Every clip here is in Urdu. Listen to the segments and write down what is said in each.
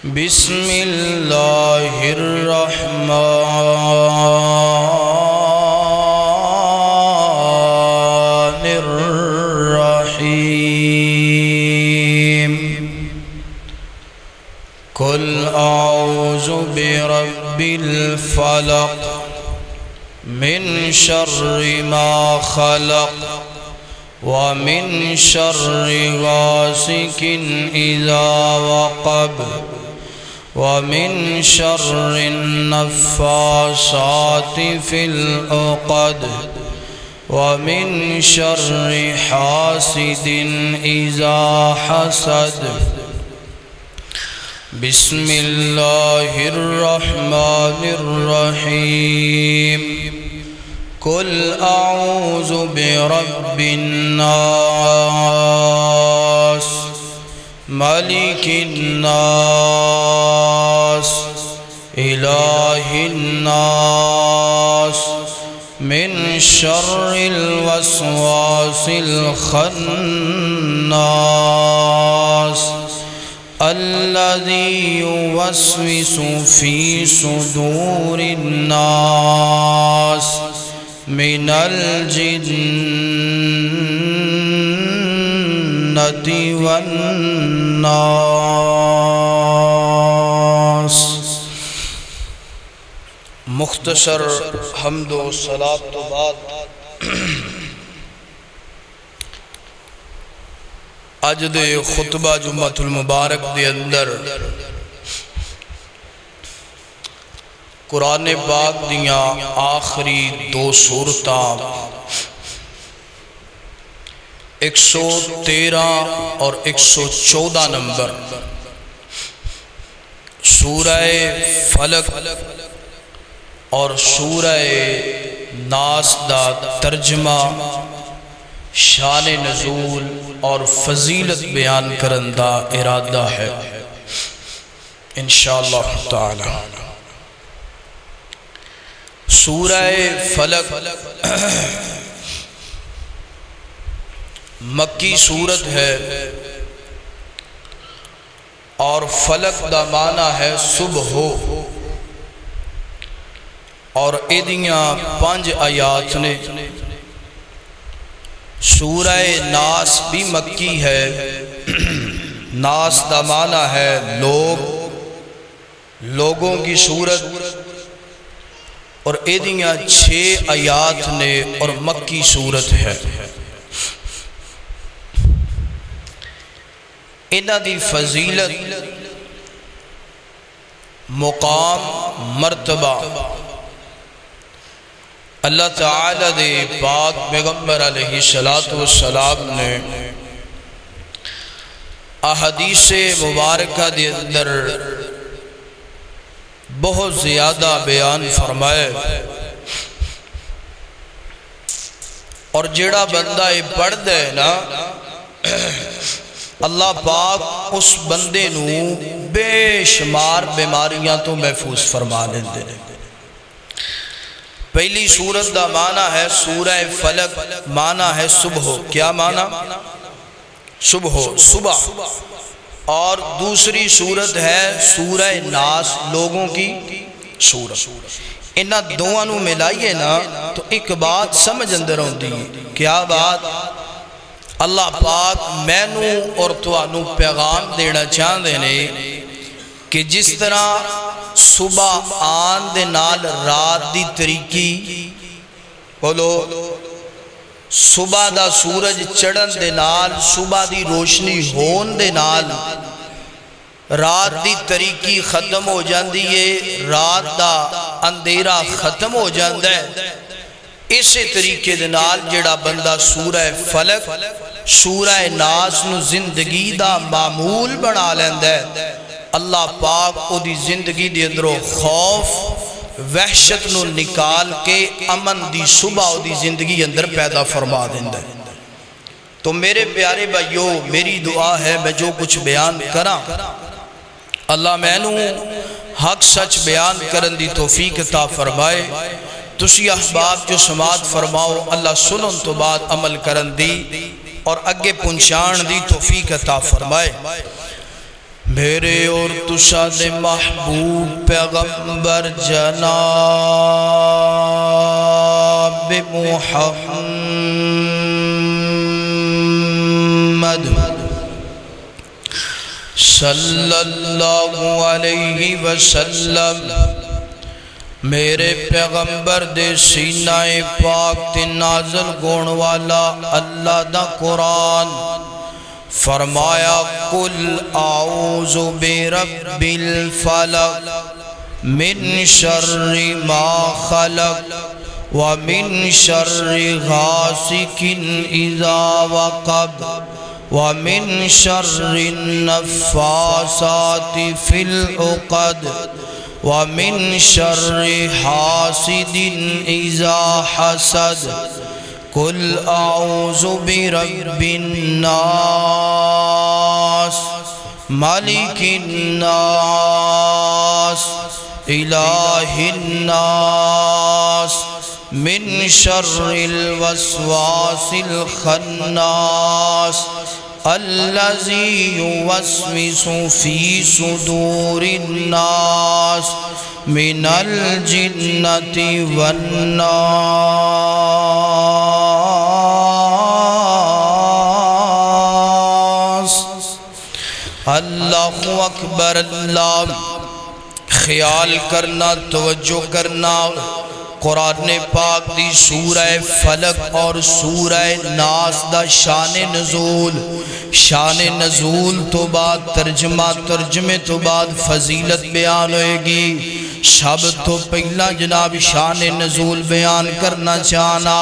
بسم اللہ الرحمن الرحیم قل اعوذ برب الفلق من شر ما خلق ومن شر غاسق اذا وقب ومن شر النفاثات في العقد ومن شر حاسد إذا حسد بسم الله الرحمن الرحيم قل أعوذ برب الناس ملك الناس إله الناس من شر الوسواس الخناس الذي يوسوس في صدور الناس من الجنة والناس۔ مختصر حمد و صلاۃ تو بعد اج دے خطبہ جمعۃ المبارک دے اندر قرآن پاک دیاں آخری دو سورتاں 113 اور 114 نمبر سورہ فلق اور سورہ ناس دا ترجمہ، شان نزول اور فضیلت بیان کرن دا ارادہ ہے انشاءاللہ تعالی۔ سورہ فلق مکی سورت ہے اور فلق دا معنی ہے صبح ہو، اور ایدیاں 5 آیات نے۔ سورہ ناس بھی مکی ہے، ناس دا معنی ہے لوگ، لوگوں کی صورت، اور ایدیاں 6 آیات نے اور مکی صورت ہے۔ انہاں دی فضیلت، مقام، مرتبہ اللہ تعالیٰ دے پاک پیغمبر علیہ السلام نے احادیث مبارکہ دے اندر بہت زیادہ بیان فرمائے، اور جڑا بندہ یہ پڑھ دے نا اللہ پاک اس بندے نو بے شمار بیماریاں تو محفوظ فرما لیندے۔ پہلی سورت دا معنی ہے سورہ فلق، معنی ہے صبح، کیا معنی؟ صبح، صبح۔ اور دوسری سورت ہے سورہ ناس، لوگوں کی سورت۔ انہاں دوہاں نو ملائیے نا تو ایک بات سمجھ اندر ہوندی ہے، کیا بات؟ اللہ پاک مینوں اور توانو پیغام دینا چاہندے نے کہ جس طرح صبح آن دے نال رات دی طریقی، بولو صبح دا سورج چڑھن دے نال، صبح دی روشنی ہون دے نال رات دی طریقی ختم ہو جاندی ہے، رات دا اندھیرا ختم ہو جاندہ ہے۔ اسی طریقے دے نال جڑا بندہ سورہ فلق، سورہ ناس نو زندگی دا معمول بنا لیندہ ہے، اللہ پاک او دی زندگی دے اندروں خوف وحشت نو نکال کے امن دی صبح او دی زندگی اندر پیدا فرما دیندہ ہے۔ تو میرے پیارے بھائیو، میری دعا ہے میں جو کچھ بیان کراں اللہ مینوں حق سچ بیان کرن دی توفیق عطا فرمائے۔ تسی احباب جو سماعت فرماؤ اللہ سنن تو بعد عمل کرن دی اور اگے پہنچان دی توفیق عطا فرمائے۔ میرے اور تشاد محبوب پیغمبر جناب محمد صلی اللہ علیہ وسلم میرے پیغمبر دے سینہ پاک تے نازل گون والا اللہ دا قرآن فرمایا قل اعوذ برب الفلق من شر ما خلق ومن شر غاسق اذا وقب ومن شر النفاثات في العقد ومن شر حاسد اذا حسد قل اعوذ برب الناس مالک الناس الہ الناس من شر الوسواس الخناس الذي يوسوس في صدور الناس من الجنة والناس اللہ اکبر اللہ خیال کرنا توجہ کرنا قرآن پاک دی سورہ فلق اور سورہ ناس دا شان نزول تو بعد ترجمے تو بعد فضیلت بیان ہوئے گی شب تو پہلا جناب شان نزول بیان کرنا چاہنا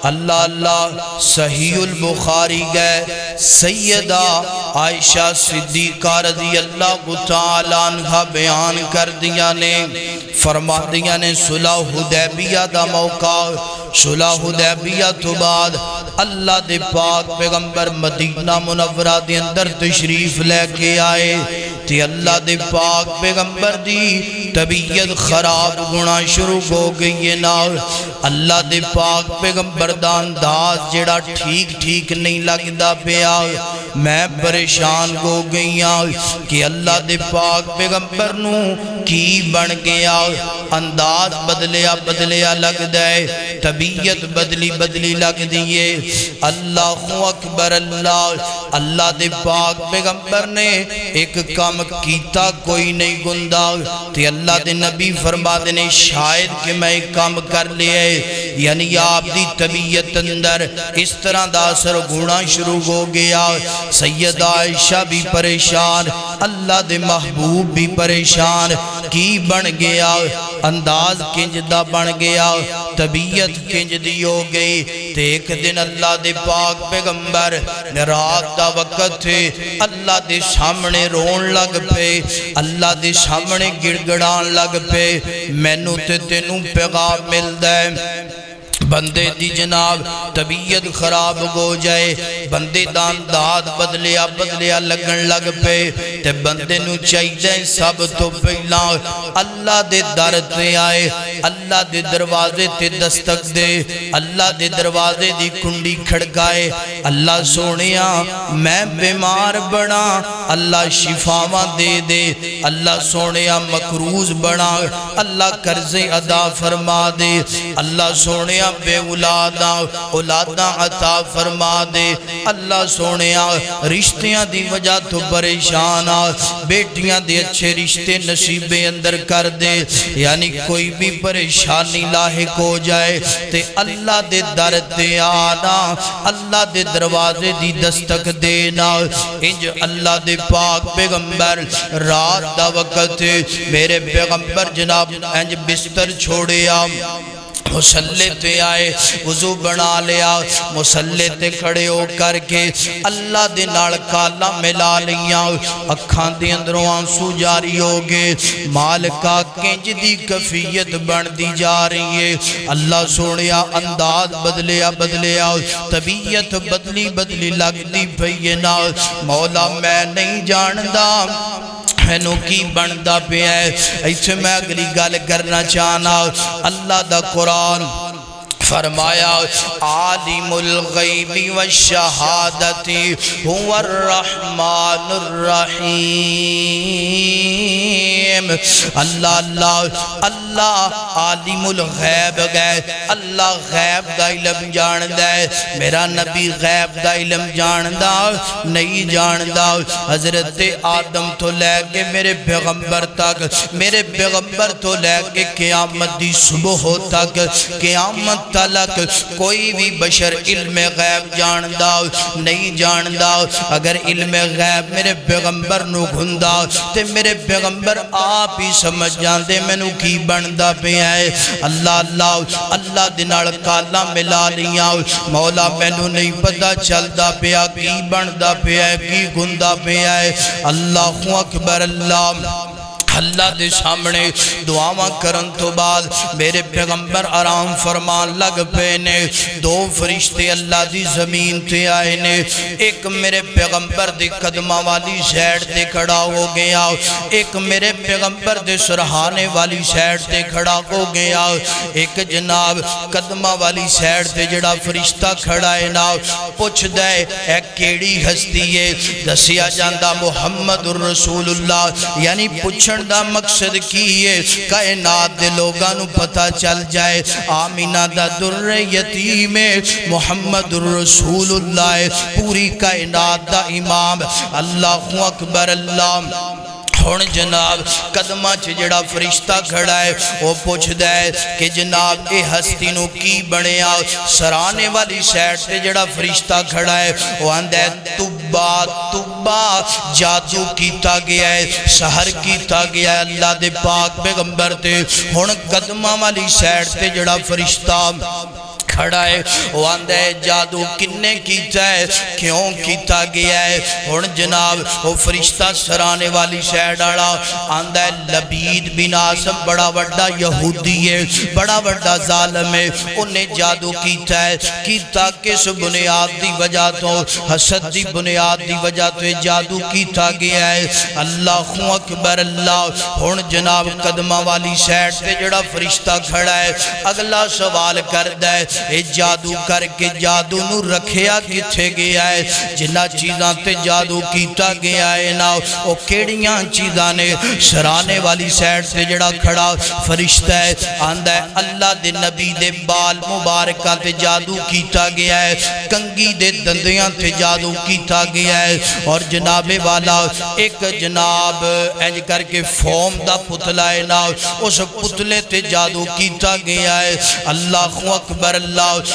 اللہ اللہ صحیح البخاری گئے سیدہ عائشہ صدیقہ رضی اللہ تعالیٰ عنہ بیان کر دیا نے فرما دیا نے صلح حدیبیہ دا موقع صلح حدیبیہ تو بعد اللہ دے پاک پیغمبر مدینہ منورہ دے اندر تشریف لے کے آئے تے اللہ دے پاک پیغمبر دی طبیعت خراب گنا شروع ہو گئی ہے نا اللہ دے پاک پیغمبر دا انداز جڑا ٹھیک نہیں لگدا پیا میں پریشان ہو گئیاں کہ اللہ دے پاک پیغمبر نو کی بن گیا انداز بدلیا لگ دے طبیعت بدلی لگ دیئے اللہ اکبر اللہ دے پاک پیغمبر نے ایک کام کیتا کوئی نہیں گندا تے اللہ دے نبی فرما دینے شاید کہ میں ایک کام کر لئے یعنی آپ دی طبیعت اندر اس طرح دا اثر گونا شروع ہو گیا سیدہ عائشہ بھی پریشان اللہ دے محبوب بھی پریشان کی بن گیا انداز کنج دا بن گیا طبیعت کنج دی ہو گئی تے ایک دن اللہ دے پاک پیغمبر رات دا وقت تھے اللہ دے سامنے رون لگ پے اللہ دے سامنے گڑگڑان لگ پے مینوں تے تینوں پیغام مل دے بندے دی جناب طبیعت خراب ہو جائے بندے دان داد بدلیا لگن لگ پے تے بندے نو چاہیے سب تو پہلا اللہ دے در تے آئے اللہ دے دروازے تے دستک دے اللہ دے دروازے دی کنڈی کھڑکائے اللہ سونیا میں بیمار بنا اللہ شفاواں دے اللہ سونیا مقروض بنا اللہ قرض ادا فرما دے اللہ سونیا بے اولاداں عطا فرما دے اللہ سونیا رشتیاں دی وجہ تو پریشان بیٹیاں دے اچھے رشتے نصیبے اندر کر دے یعنی کوئی بھی پریشانی لاحق ہو جائے تے اللہ دے در تے آنا اللہ دے دروازے دی دستک دینا انج اللہ دے پاک پیغمبر رات دا وقت میرے پیغمبر جناب انج بستر چھوڑے مسلح تے آئے وضو بنا لیا مسلح تے کھڑے ہو کر کے اللہ دے نال کالا ملا لیاں اکھاں دے اندروں آنسو جاری ہو گئے مالکہ کنج دی کفیت بن دی جا رہی ہے اللہ سونیا انداز بدلیا طبیعت بدلی لگ دی پئینا مولا میں نہیں جاندہ اینو کی بندہ پہ ہے ایسے میں اگلی گل کرنا چاہنا اللہ دا قرآن فرمایا عالم الغیب والشہادت هو الرحمن الرحیم۔ اللہ اللہ اللہ عالم الغیب گئے، اللہ غیب دا علم جاندہ ہے، میرا نبی غیب دا علم جاندہ نہیں جاندہ۔ حضرت آدم تو لے کے میرے پیغمبر تک، میرے پیغمبر تو لے کے قیامت دی صبح تک، قیامت تلک کوئی بھی بشر علم غیب جاندہ نہیں جاندہ۔ اگر علم غیب میرے پیغمبر نو گھندہ تے میرے پیغمبر آپ ہی سمجھ جاندے میں نو کی بندہ پہ آئے۔ اللہ اللہ اللہ دنال کالا ملا لیا، مولا میں نو نہیں پتہ چلدہ پہ آئے کی بندہ پہ آئے کی گھندہ پہ آئے۔ اللہ اکبر اللہ اللہ دے سامنے دعاواں کرن تو بعد میرے پیغمبر آرام فرمان لگ پینے۔ دو فرشتے اللہ دی زمین تے آئے نے، ایک میرے پیغمبر دے قدمہ والی سیڈ تے کھڑا ہو گیا، ایک میرے پیغمبر دے سرحانے والی سیڈ تے کھڑا ہو گیا، ایک جناب قدمہ والی سیڈ تے جڑا فرشتہ کھڑا ہے نا پوچھ دے اے کیڑی ہستی ہے؟ دسیا جاندہ محمد الرسول اللہ، یعنی پوچھن دا مقصد کیے کائنات دے لوگاں نو پتہ چل جائے آمینہ دا در یتیم محمد الرسول اللہ پوری کائنات دا امام۔ اللہ اکبر اللہ ہون جناب قدمہ چھ جڑا فرشتہ کھڑا ہے وہ پوچھ دے کہ جناب اے ہستی نو کی بنیا؟ سرانے والی سیڈ تے جڑا فرشتہ کھڑا ہے وہ آندے تبا تبا جادو کیتا گیا ہے، سحر کیتا گیا ہے اللہ دے پاک پیغمبر تے۔ ہون قدمہ والی سیڈ تے جڑا فرشتہ کھڑا ہے وہ آندہ ہے جادو کنے کیتا ہے، کیوں کیتا گیا ہے؟ اور جناب وہ فرشتہ سرانے والی سیڈ آڑا آندہ ہے لبید بن عاصم بڑا وڈا یہودی ہے، بڑا وڈا ظالم ہے، انہیں جادو کیتا ہے، کیتا کس بنیاد دی وجہ تو حسد دی بنیاد دی وجہ تو جادو کیتا گیا ہے۔ اللہ اکبر اللہ اور جناب قدمہ والی سیڈ تے جڑا فرشتہ کھڑا ہے اگلا سوال کر دے اے جادو کر کے جادو نو رکھیا کتھے گیا ہے؟ جنہ چیزاں تے جادو کیتا گیا ہے نا او کیڑیاں چیزاں نے؟ سرانے والی سیڈ تے جڑا کھڑا فرشتہ ہے آندہ ہے اللہ دے نبی دے بال مبارکہ تے جادو کیتا گیا ہے، کنگی دے دندیاں تے جادو کیتا گیا ہے، اور جناب والا ایک جناب اینج کر کے فوم دا پتلا ہے نا اس پتلے تے جادو کیتا گیا ہے۔ اللہ اکبر اللہ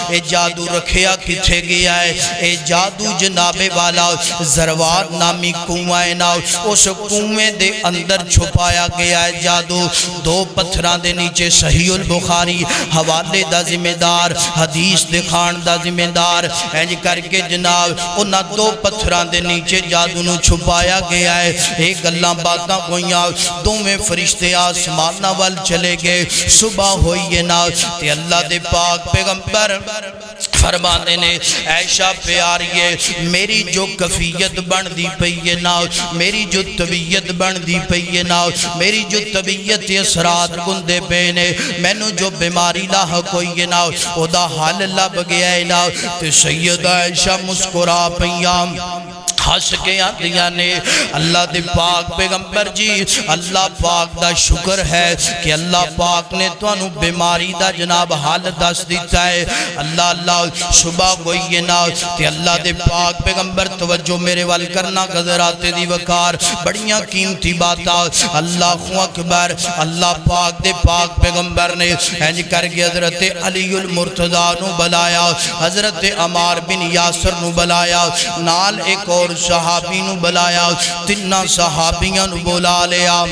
اے جادو رکھیا کتھے گیا ہے؟ اے جادو جناب والا زروار نامی کنواں ہے نا اس کنویں دے اندر چھپایا گیا ہے جادو۔ دو پتھران دے نیچے صحیح البخاری حوالے دا ذمہ دار حدیث دکھان دا ذمہ دار اینج کر کے جناب انہاں دو پتھران دے نیچے جادو نو چھپایا گیا ہے۔ ایک اللہ باتاں ہوئیاں دو میں فرشتے آسمانہ وال چلے گئے، صبح ہوئی ہے نا تے اللہ دے پاک پیغمبر فرمانے نے عائشہ پیاریے میری جو کفیت بن دی پئیے نا، میری جو طبیعت بن دی پئیے نا، میری جو طبیعت اثرات گندے پینے میں نو جو بیماری لاحق ہوئی نا او دا حال لب گیا ہے نا تے سیدہ عائشہ مسکرا پئیام ہس کے آدھیا نے اللہ دے پاک پیغمبر جی اللہ پاک دا شکر ہے کہ اللہ پاک نے تو انو بیماری دا جناب حال دس دیتا ہے۔ اللہ اللہ صبح گوئی نا تے اللہ دے پاک پیغمبر توجہ میرے وال کرنا قدرات دی وقار بڑیاں قیمتی باتا اللہ اکبر اللہ پاک دے پاک پیغمبر نے اینج کر کے حضرت علی المرتضیٰ نو بلایا، حضرت عمار بن یاسر نو بلایا، نال ایک اور صحابی نو بلایا، تنہ صحابیاں نو بلا لیا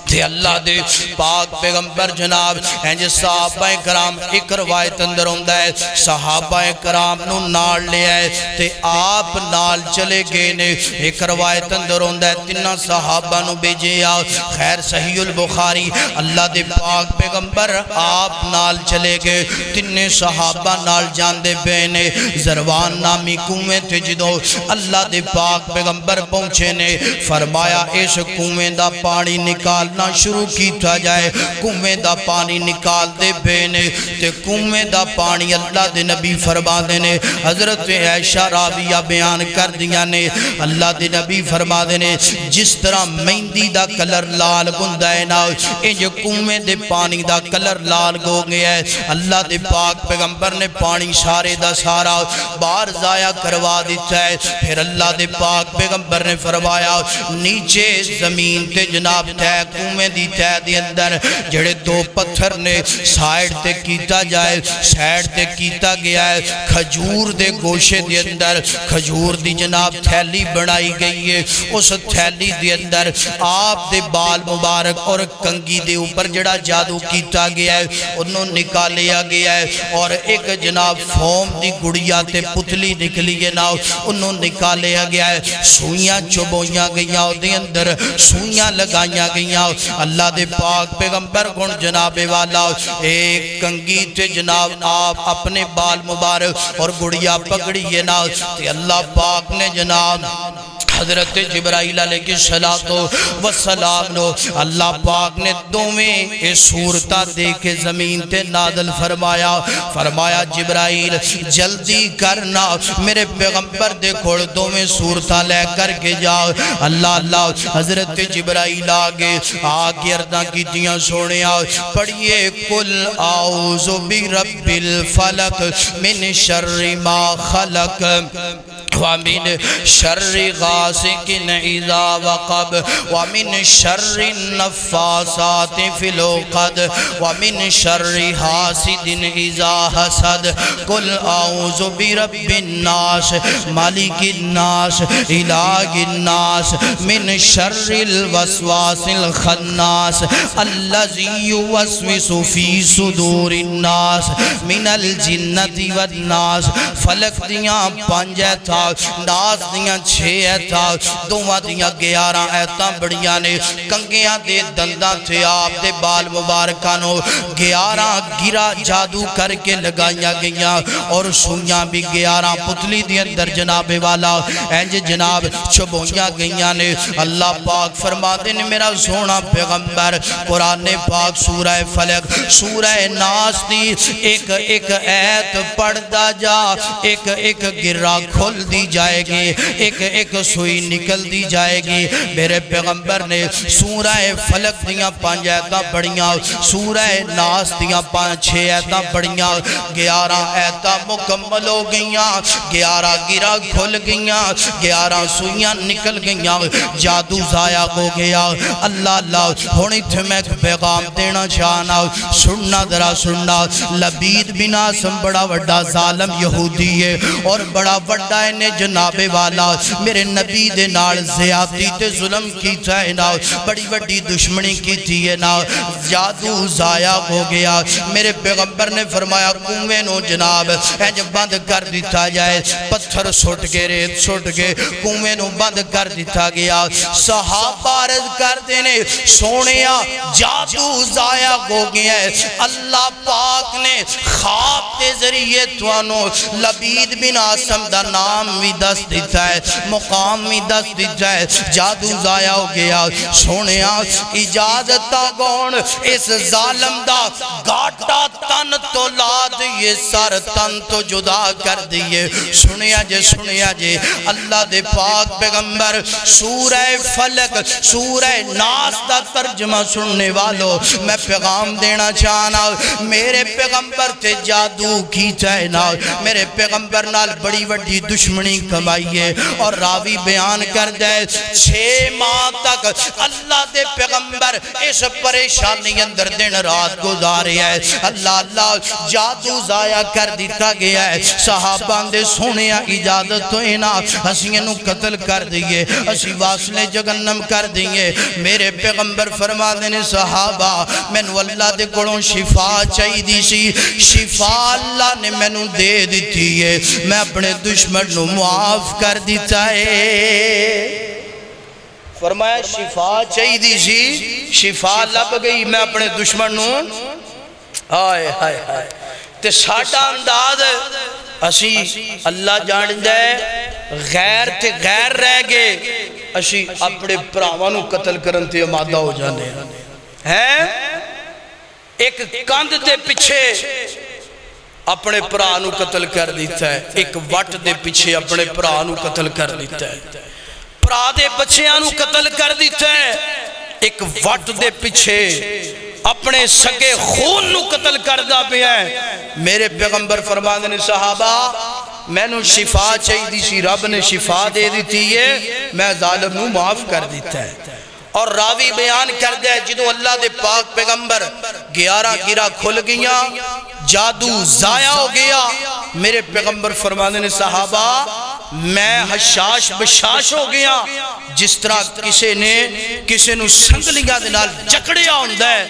تے اللہ دے پاک پیغمبر جناب اینج صحابہ کرام ایک روایت اندر ہوندہ ہے صحابہ کرام نو نال لے آئے تے آپ نال چلے گئے نے، ایک روایت اندر ہوندہ ہے تنہ صحابہ نو بیجے آؤ، خیر صحیح البخاری اللہ دے پاک پیغمبر آپ نال چلے گئے، تنہ صحابہ نال جان دے بینے زروان نامی کنویں تے جدو اللہ دے پاک پیغمبر پہنچے نے فرمایا اس کنویں دا پانی نکالنا مارنا شروع کیتا جائے کنویں دا پانی نکال دے بینے تے کنویں دا پانی اللہ دے نبی فرما دینے حضرت عائشہ راویہ بیان کر دیا نے اللہ دے نبی فرما دینے جس طرح مہندی دا کلر لال گندہ ہے نا انج کنویں دے پانی دا کلر لال گو گیا ہے اللہ دے پاک پیغمبر نے پانی سارے دا سارا بار ضائع کروا دیتا ہے پھر اللہ دے پاک پیغمبر نے فرمایا نیچے زمین تے جناب تے کنویں دی تے دی اندر جڑے دو پتھر نے سائیڈ تے کیتا جائے سائیڈ تے کیتا گیا ہے کھجور دے گوشے دے اندر کھجور دی جناب تھیلی بنائی گئی ہے اس تھیلی دے اندر آپ دے بال مبارک اور کنگی دے اوپر جڑا جادو کیتا گیا ہے انہوں نکالیا گیا ہے اور ایک جناب فوم دی گڑیا تے پتلی نکلی ہے نا انہوں نکالیا گیا ہے سوئیاں چبویاں گئیاں دے اندر سوئیاں لگائیاں گئیاں اللہ دے پاک پیغمبر گن جناب والا ایک کنگی تے جناب آپ اپنے بال مبارک اور گڑیا پکڑیے نا تے اللہ پاک نے جناب حضرت جبرائیل علیہ السلام نو اللہ پاک نے دوویں صورتہ دے کے زمین تے نادل فرمایا جبرائیل جلدی کرنا میرے پیغمبر دے کھوڑ دوویں صورتہ لے کر کے جاؤ اللہ حضرت جبرائیل آگے ارداں کی دیاں سونے آؤ پڑھئے کل اعوذ برب الفلق من شر ما خلق ومن شر غاسق اذا وقب ومن شر النفاثات في العقد ومن شر حاسد اذا حسد قل اعوذ برب الناس مالك الناس اله الناس من شر الوسواس الخناس الذي يوسوس في صدور الناس من الجنة والناس فلک دیاں پانچ تھا ناس دیاں 6 تھا دوہاں دیاں 11 ایتاں بڑیاں نے کنگیاں دے دنداں تھے آپ دے بال مبارکانوں 11 گرا جادو کر کے لگائیاں گئیاں اور سویاں بھی 11 پتلی دی اندر جناب والا اینج جناب چبویاں گئیاں نے اللہ پاک فرما دے نے میرا سونا پیغمبر قرآن پاک سورہ فلق سورہ ناس دی ایک ایت پڑھ دا جا ایک گرہ کھل دی جائے گی ایک سوئی نکل دی جائے گی میرے پیغمبر نے سورہ فلق دیاں 5 ایتاں پڑھیاں سورہ ناس دیاں 5-6 ایتاں پڑھیاں 11 ایتاں مکمل ہو گئیاں 11 گرہ کھل گئیاں 11 سوئیاں نکل گئیاں جادو ضائع ہو گیا اللہ ہونی تھے میں پیغام دینا چاہنا سننا درہ سننا لبید بن عاصم بڑا وڈا ظالم یہودی ہے اور بڑا وڈا انہیں جناب والا میرے نبی دے نال زیادتی تے ظلم کی تھے نا بڑی وڈی دشمنی کی تھی نا جادو ضائع ہو گیا میرے پیغمبر نے فرمایا کنویں نو جناب جب بند کر دیتا جائے پتھر سٹ کے ریت سٹ کے کنویں نو بند کر دیتا گیا صحابہ عرض کر دینے سونیا جادو ضائع ہو گیا ہے اللہ پاک نے خواب دے ذریعے توانو لبید بن عاصم دا نام بھی دس دیتا ہے مقام بھی دس دیتا ہے جادو ضائع ہو گیا سونیا اجازتا گون اس ظالم دا گاٹا تن تو لاد یہ سر تن تو جدا کر دیئے سنیا جے اللہ دے پاک پیغمبر سورہ فلق سورہ ناس دا ترجمہ سننے والو میں پیغام دینا چاہنا میرے پیغمبر تے جادو کی چاہنا میرے پیغمبر نال بڑی وڈی دشمنی کمائیے اور راوی بیان کر دے 6 ماہ تک اللہ دے پیغمبر اس پریشانی اندر دن رات گزارے ہے اللہ جادو ضائع کر دیتا گیا ہے صحابان دے سونیا اجازت تو اینا ہسینوں قتل کر دیئے اسی واصلے جگنم کر دیئے میرے پیغمبر فرما دینے صحابہ مینو اللہ دے کڑوں شفا چاہی دی سی شفا اللہ نے مینو دے دیتی ہے میں اپنے دشمن نو معاف کر دیتا ہے فرمایا شفا چاہی دی سی شفا لب گئی میں اپنے دشمن نو آئے تے ساڑھا انداز اسی اللہ جان دے غیر تے غیر رہ گئے اسی اپنے پراوانو قتل کرن تے مادہ ہو جانے ہے ایک کاند دے پیچھے اپنے پرانو قتل کر دیتا ہے، ایک وٹ دے پیچھے اپنے پرانو قتل کر دیتا ہے، پرا دے بچیانو قتل کر دیتا ہے، ایک وٹ دے پیچھے اپنے سکے خون نو قتل کر دا پہ ہے۔ میرے پیغمبر فرمانے نے صحابہ میں نو شفا چاہی دی سی، رب نے شفا دے دیتی ہے، میں ظالم نو معاف کر دیتا ہے۔ اور راوی بیان کر دے جدو اللہ دے پاک پیغمبر 11 گرہ کھل گیا، جادو ضائع ہو گیا، میرے پیغمبر فرمانے نے صحابہ میں حشاش بشاش ہو گیا، جس طرح کسے نو سنگلیاں دنال جکڑیا ہوندہ ہے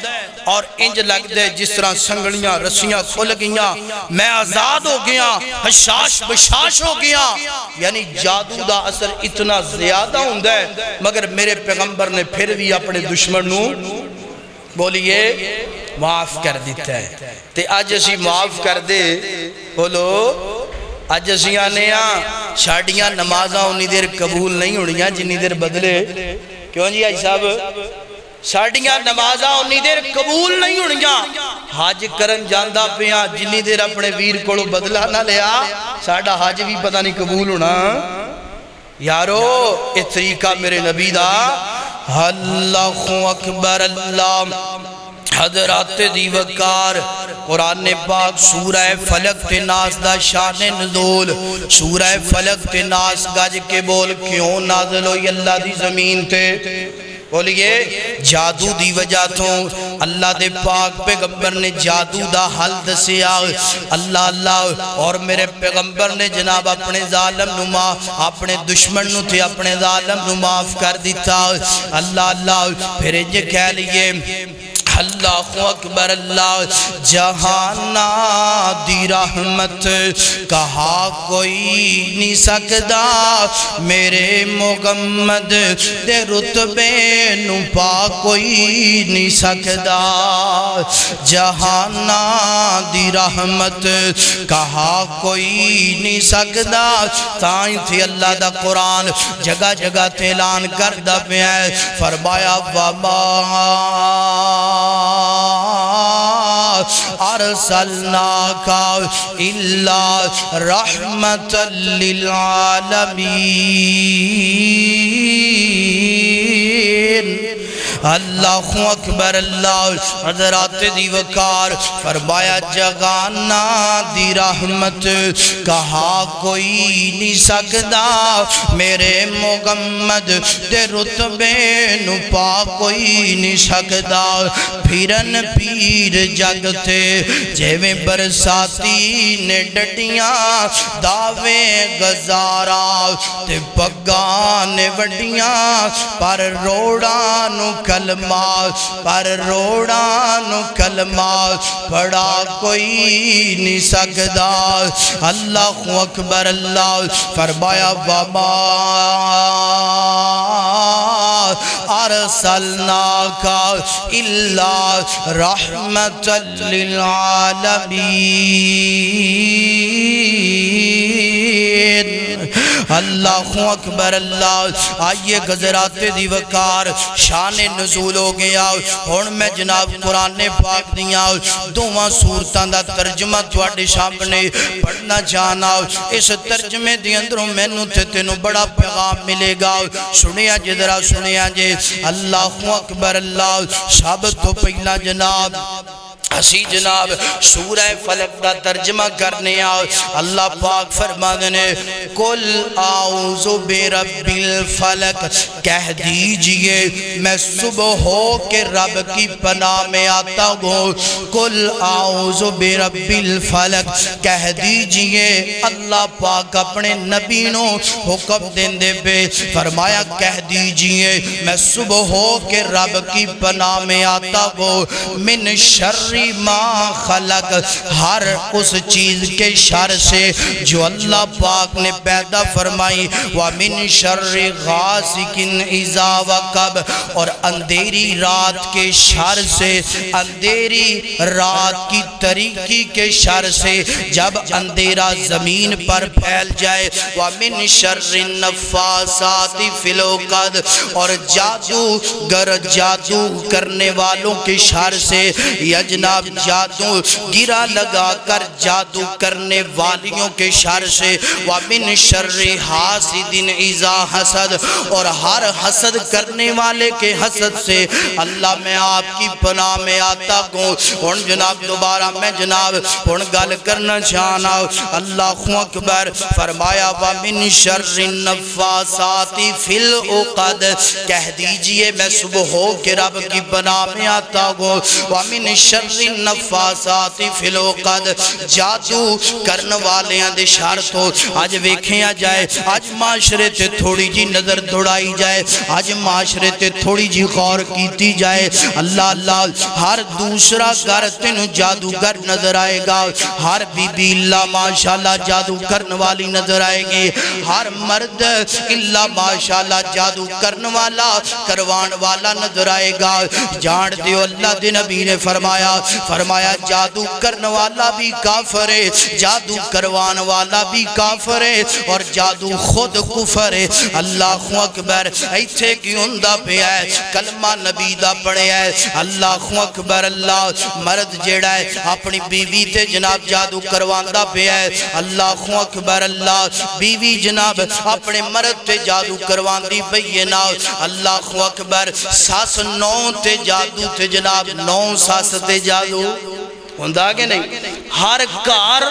اور انج لگ دے جس طرح سنگلیاں رسیاں کھل گیا، میں آزاد ہو گیا، حشاش بشاش ہو گیا۔ یعنی جادو دا اثر اتنا زیادہ ہوندہ ہے، مگر میرے پیغمبر نے پھر بھی اپنے دشمن نو بولیے معاف کر دیتا ہے۔ تے آج اسی معاف کر دے بولو، آج اسی آنے شاڑیاں نمازاں انہی دیر قبول نہیں ہوڑیاں جنہی دیر بدلے، کیوں جی آج صاحب شاڑیاں نمازاں انہی دیر قبول نہیں ہوڑیاں، حاج کرن جاندہ پیاں جنہی دیر اپنے ویر کوڑو بدلہ نہ لیا ساڑھا حاج بھی پتہ نہیں قبول ہونا۔ یارو اس طریقہ میرے نبی دا اللہ اکبر اللہ حضرات دیوکار قرآن پاک سورہ فلق تے ناس دا شان نزول، سورہ فلق تے ناس گج کے بول کیوں نازل ہوئی اللہ دی زمین تے؟ بولیے جادو دی وجہ تو اللہ دے پاک پیغمبر نے جادو دا حل دسیا، اللہ اور میرے پیغمبر نے جناب اپنے ظالم نما اپنے دشمن نو تھے اپنے ظالم نو معاف کر دیتا، اللہ پھر یہ کہہ لیے اللہ اکبر اللہ جہانا دی رحمت کہا کوئی نہیں سکدا، میرے محمد دے رتبے نو پا کوئی نہیں سکدا، جہانا دی رحمت کہا کوئی نہیں سکدا، تائیں تھی اللہ دا قرآن جگہ جگہ اعلان کردہ پہ ہے، فرمایا وما ارسلناک الا رحمت للعالمین۔ اللہ اکبر اللہ حضرات دیوکار فرمایا جگانا دی رحمت کہا کوئی نہیں سکدا، میرے محمد دے رتبے نو پا کوئی نہیں سکدا، پھرن پیر جگتے جیویں برساتی نے ڈٹیاں دعوے گزارا تے پگان وڈیاں پر روڑانو کلمہ پر روڑانو کلمہ پڑا کوئی نہیں سکدا، اللہ اکبر اللہ فرمایا وما ارسلناک الا رحمت للعالمین۔ اللہ اکبر اللہ۔ آئیے حضرات دیوکار شان نزول ہو گیا، اور میں جناب قرآن پاک دیا دوواں سورتاں دا ترجمہ تواڈے سامنے پڑھنا چاہنا، اس ترجمے دی اندروں میں نو تے تینوں بڑا پیغام ملے گا، سنیا جے ذرا سنیا جے۔ اللہ اکبر اللہ۔ سب تو پہلا جناب اسی جناب سورہ فلق دا ترجمہ کرنے آؤ، اللہ پاک فرمانے نے قل اعوذ برب الفلق، کہہ دیجئے میں صبح ہو کے رب کی پناہ میں آتا ہوں، قل اعوذ برب الفلق، کہہ دیجئے اللہ پاک اپنے نبینوں حکم دیندے پہ فرمایا کہہ دیجئے میں صبح ہو کے رب کی پناہ میں آتا ہوں، من شر ما خلق، ہر اس چیز کے شر سے جو اللہ پاک نے پیدا فرمائی، وَمِن شَرِّ غَاسِقٍ اِذَا وَقَبَ، اور اندھیری رات کے شر سے، اندھیری رات کی تاریکی کے شر سے جب اندھیرا زمین پر پھیل جائے، وَمِن شَرِّ النَّفَّاثَاتِ فِی الْعُقَدِ، اور جادوگر جادو کرنے والوں کے شر سے، یا جناب جادو گرا لگا کر جادو کرنے والیوں کے شر سے، وَمِن شَرِّ حَاسِدٍ اِذَا حَسَدَ، اور ہر حسد کرنے والے کے حسد سے اللہ میں آپ کی پناہ میں آتا ہوں۔ اور جناب دوبارہ میں جناب اور گل کرنا چاہنا، اللہ اکبر، فرمایا وَمِن شَرِّ النَّفَّاثَاتِ فِی الْعُقَدِ، کہہ دیجئے میں صبح ہو کے رب کی پناہ میں آتا ہوں۔ وَمِن شَرِّ النَّفَّاثَاتِ فِی الْعُقَدِ، جادو کرنے والے دے شر تو آج ویکھیا جائے، آج معاشرے تے تھوڑی جی نظر دوڑائی جائے، آج معاشرے تے تھوڑی جی غور کیتی جائے، اللہ اللہ ہر دوسرا گھر تینوں جادوگر نظر آئے گا، ہر بی بی اللہ ماشاءاللہ جادو کرنے والی نظر آئے گی، ہر مرد اللہ ماشاءاللہ جادو کرنے والا کروان والا نظر آئے گا۔ جان دیو اللہ دے نبی نے فرمایا جادو کرنے والا بھی کافر ہے، جادو کروان والا بھی کافر ہے، اور جادو خود کفر ہے۔ اللہ اکبر، ایتھے کی ہندہ پہ ہے، کلمہ نبی دا پڑے ہے، اللہ اکبر، اللہ مرد جیڑا ہے اپنی بیوی تے جناب جادو کرواندہ پہ ہے، اللہ اکبر، اللہ بیوی جناب اپنے مرد تے جادو کرواندی پہ یہ نا، اللہ اکبر، ساس نو تے جادو تے جناب نو ساس تے جادو ہوندہ آگے نہیں، ہر کار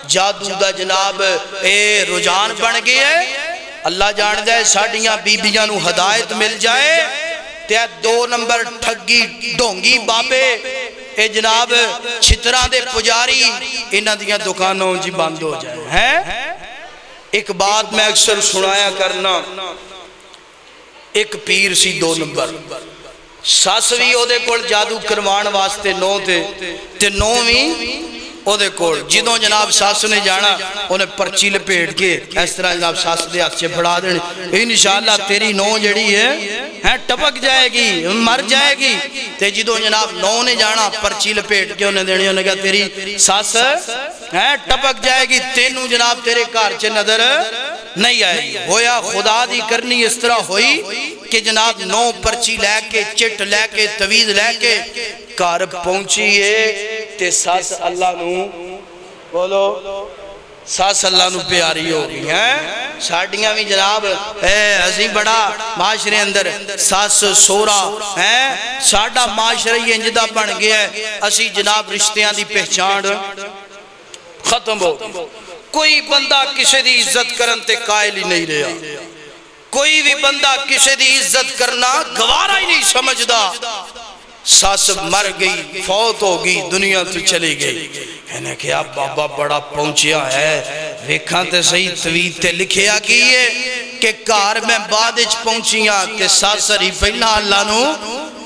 جادو دا جناب رجان بن گئے ہے۔ اللہ جان جائے ساڑیاں بیبیاں نو ہدایت مل جائے تے 2 نمبر ٹھگی ڈونگی بابے اے جناب چھتران دے پجاری انہ دیاں دکانوں جی بند ہو جائے۔ ایک بات میں اکثر سنایا کرنا، ایک پیر سی 2 نمبر ساس بھی او دے کول جادو کروان واسطے نو تے نویں او دے کول جدوں جناب ساس نے جانا انہیں پرچی لپیٹ کے اس طرح جناب ساس دے ہاتھ سے پھڑا دینے، انشاءاللہ تیری نو جڑی ہے ٹپک جائے گی، مر جائے گی۔ تے جدوں جناب نو نے جانا پرچی لپیٹ کے انہیں دینے، انہیں کہا تیری ساس ٹپک جائے گی، تینوں جناب تیرے کارچے نظر نہیں آئے گی۔ ہویا خدا دی کرنی اس طرح ہوئی کہ جناب نو پرچی لے کے چٹ لے کے تویز لے کے کار پہنچی ہے تے ساس اللہ نو بولو ساس اللہ نو پیاری ہو گئی ہیں۔ ساڑیاں بھی جناب عظیم بڑا معاشرے اندر ساس سورا ساڑا معاشرہ یہ انجدہ بن گیا ہے، اسی جناب رشتیاں دی پہچان ختم ہو، کوئی بندہ کسی دی عزت کرن تے قائل ہی نہیں رہا، کوئی بھی بندہ کسی دی عزت کرنا گوارا ہی نہیں سمجھدا۔ ساس مر گئی، فوت ہو گئی، دنیا تو چلی گئی، کہنے کہ اب بابا بڑا پہنچیا ہے، ویکھاں تے صحیح تویت تے لکھیا کیے کہ کار میں بادج پہنچیاں کہ ساسری پہلا اللہ نو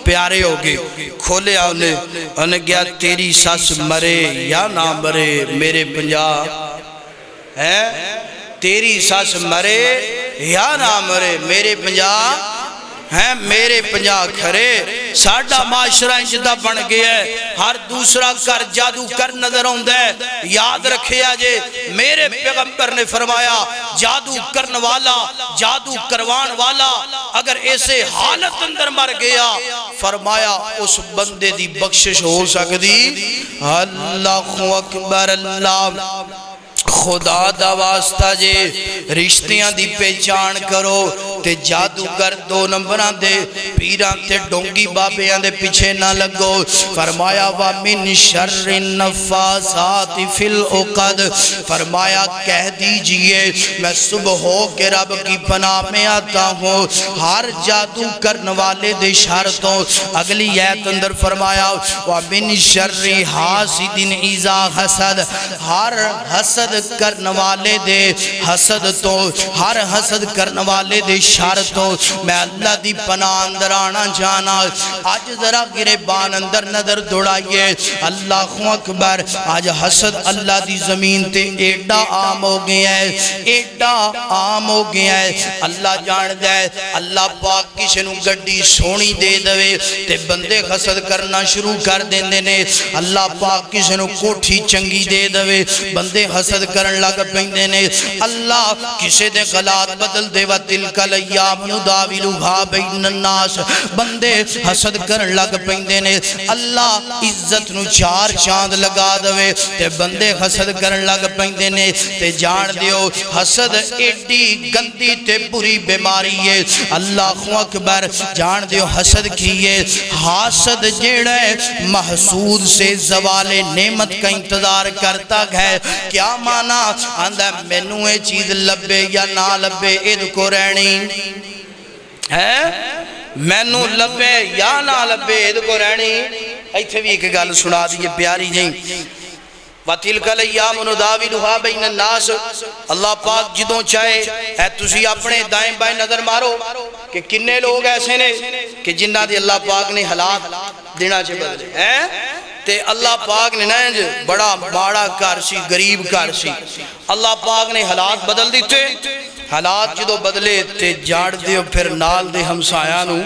پیارے ہو گئے۔ کھولیا انہیں گیا تیری ساس مرے یا نہ مرے میرے 50 ہے، تیری ساس مرے یا نہ مرے میرے 50 ہیں، میرے 50 کھرے۔ ساڑھا معاشرہ انجدہ بن گیا ہے، ہر دوسرا کر جادو کر نظر ہوندہ ہے۔ یاد رکھے آجے میرے پیغمبر نے فرمایا جادو کرن والا جادو کروان والا اگر ایسے حالت اندر مر گیا فرمایا اس بندے دی بخشش ہو سکتی۔ اللہ اکبر، اللہ خدا دا واسطہ جے رشتیاں دی پہچان کرو تے جادوگر 2 نمبران دے پیران تے ڈونگی بابیان دے پیچھے نہ لگو۔ فرمایا وَمِن شَرِّ النَّفَّاثَاتِ فِی الْعُقَدِ، فرمایا کہہ دیجئے میں صبح ہو کے رب کی پناہ میں آتا ہوں ہر جادو کرنے والے دے شرطوں۔ اگلی ایت اندر فرمایا وَمِن شَرِّ حَاسِدٍ اِذَا حَسَدَ، ہر حسد کرن والے دے حسد تو، ہر حسد کرن والے دے شر تو میں اللہ دی پناہ اندر آنا جانا۔ آج ذرا گریبان اندر نظر دوڑائیے، اللہ اکبر، آج حسد اللہ دی زمین تے ایڈا عام ہو گیا ہے، ایڈا عام ہو گیا ہے۔ اللہ جان دے اللہ پاک کسی نو گڈی سونی دے دوے تے بندے حسد کرنا شروع کر دیندے نے، اللہ پاک کسی نو کوٹھی چنگی دے دوے بندے حسد کرن لگ پیندے نے، اللہ کسی دے غلات بدل دے وَتِلْكَ الْأَيَّامُ نُدَاوِلُهَا بَيْنَ النَّاسِ بندے حسد کرن لگ پیندے نے، اللہ عزت نو چار چاند لگا دوے تے بندے حسد کرن لگ پیندے نے۔ تے جان دیو حسد ایڈی گندی تے بری بیماری ہے، اللہ اکبر، جان دیو حسد کیے، حاسد جیڑا ہے محسود سے زوال نعمت کا انتظار کرتا ہے۔ کیا مانا آندہ مینوں اے چیز لبے یا نہ لبے اید کو رہنی ہے، مینوں لبے یا نہ لبے اید کو رہنی۔ ایتھے بھی ایک گل سنا دیئے پیاری جائیں، وَتِلْكَ الْأَيَّامُ نُدَاوِلُهَا بَيْنَ النَّاسِ اللہ پاک جدوں چاہے اے تسی اپنے دائیں بائیں نظر مارو کہ کنے لوگ ایسے نے کہ جنہ دی اللہ پاک نے حالات دینا چھے بدلے ہیں، تے اللہ پاک نے نینج بڑا باڑا کارسی گریب کارسی اللہ پاک نے حالات بدل دیتے، حالات جدو بدلے تے جاڑ دیو پھر نال دے ہمسایانو